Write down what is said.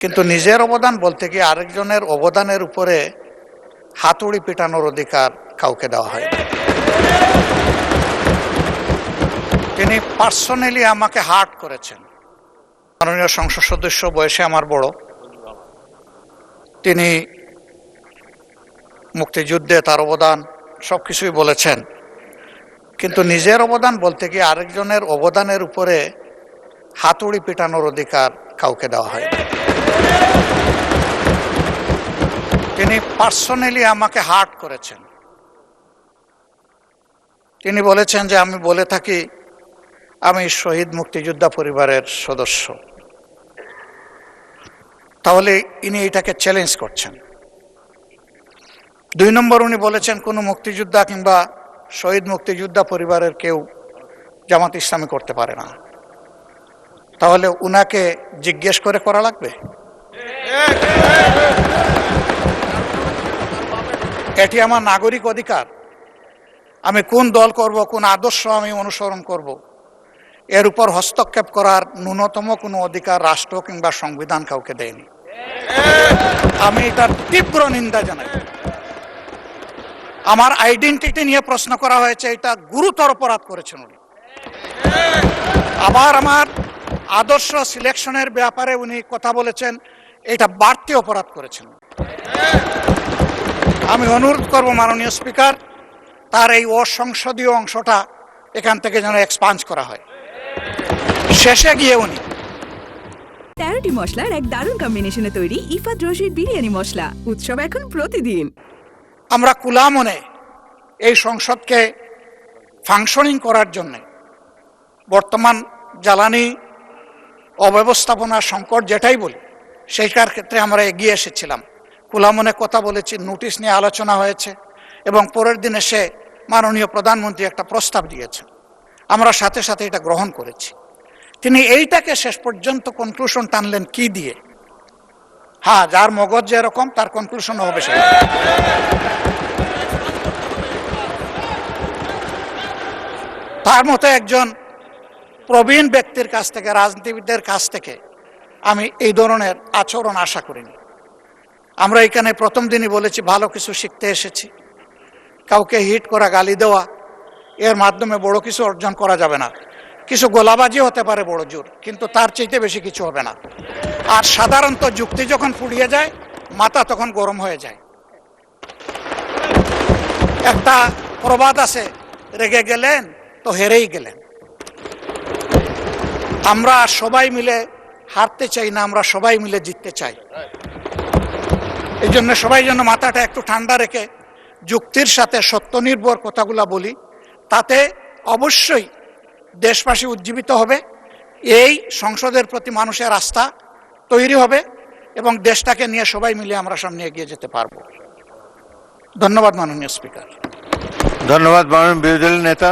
কিন্তু নিজের অবদান বলতে কি আরেকজনের অবদানের উপরে হাতুড়ি পিটানোর অধিকার কাউকে দেওয়া হয় না। তিনি পার্সোনালি আমাকে হার্ট করেছেন। মাননীয় সংসদ সদস্য, বয়সে আমার বড়, তিনি মুক্তিযুদ্ধে তার অবদান সবকিছুই বলেছেন, কিন্তু নিজের অবদান বলতে কি আরেকজনের অবদানের উপরে হাতুড়ি পিটানোর অধিকার কাউকে দেওয়া হয় না। তিনি পার্সোনালি আমাকে হার্ট করেছেন। তিনি বলেছেন যে আমি বলে থাকি আমি শহীদ মুক্তিযোদ্ধা পরিবারের সদস্য, তাহলে ইনি এটাকে চ্যালেঞ্জ করছেন। 2 নম্বর, উনি বলেছেন কোনো মুক্তিযোদ্ধা কিংবা শহীদ মুক্তিযোদ্ধা পরিবারের কেউ জামাত ইসলামী করতে পারে না, তাহলে উনাকে জিজ্ঞেস করে করা লাগবে? এটি আমার নাগরিক অধিকার। আমি কোন দল করব, কোন আদর্শ আমি অনুসরণ করব, এর উপর হস্তক্ষেপ করার ন্যূনতম কোনো অধিকার রাষ্ট্র কিংবা সংবিধান কাউকে দেয়নি। আমি এটার তীব্র নিন্দা জানাই। আমার আইডেন্টিটি নিয়ে প্রশ্ন করা হয়েছে, এটা গুরুতর অপরাধ করেছেন উনি। আবার আমার আদর্শ সিলেকশনের ব্যাপারে উনি কথা বলেছেন, এটা বাড়তি অপরাধ করেছেন। আমি অনুরোধ করব মাননীয় স্পিকার, তার এই অসংসদীয় অংশটা এখান থেকে যেন এক্সপাঞ্জ করা হয়। শেষে গিয়ে উনি 13টি মশলার এক দারুণ কম্বিনেশনে তৈরি ইফাত রশিদ বিরিয়ানি মশলা। উৎসব এখন প্রতিদিন। আমরা কুলা মনে এই সংসদকে ফাংশনিং করার জন্য বর্তমান জ্বালানি অব্যবস্থাপনা সংকট যেটাই বলি সেইটার ক্ষেত্রে আমরা এগিয়ে এসেছিলাম। কুলা মনে কথা বলেছি, নোটিশ নিয়ে আলোচনা হয়েছে এবং পরের দিন এসে মাননীয় প্রধানমন্ত্রী একটা প্রস্তাব দিয়েছেন, আমরা সাথে সাথে এটা গ্রহণ করেছি। তিনি এইটাকে শেষ পর্যন্ত কনক্লুশন টানলেন কি দিয়ে? হ্যাঁ, যার মগজ যেরকম তার কনক্লুশন হবে সেটা। তার মতো একজন প্রবীণ ব্যক্তির কাছ থেকে, রাজনীতিবিদদের কাছ থেকে আমি এই ধরনের আচরণ আশা করিনি। আমরা এখানে প্রথম দিনই বলেছি ভালো কিছু শিখতে এসেছি। কাউকে হিট করা, গালি দেওয়া, এর মাধ্যমে বড় কিছু অর্জন করা যাবে না। কিছু গোলাবাজি হতে পারে বড় জোর, কিন্তু তার চাইতে বেশি কিছু হবে না। আর সাধারণত যুক্তি যখন ফুরিয়ে যায়, মাথা তখন গরম হয়ে যায়। একটা প্রবাদ আছে, রেগে গেলেন তো হেরেই গেলেন। আমরা সবাই মিলে হারতে চাই না, আমরা সবাই মিলে জিততে চাই। এই জন্য সবাই যেন মাথাটা একটু ঠান্ডা রেখে যুক্তির সাথে সত্য নির্ভর কথাগুলা বলি, তাতে অবশ্যই দেশবাসী উজ্জীবিত হবে, এই সংসদের প্রতি মানুষের আস্থা তৈরি হবে এবং দেশটাকে নিয়ে সবাই মিলে আমরা সামনে এগিয়ে যেতে পারব। ধন্যবাদ মাননীয় স্পিকার। ধন্যবাদ মাননীয় বিরোধী দলের নেতা।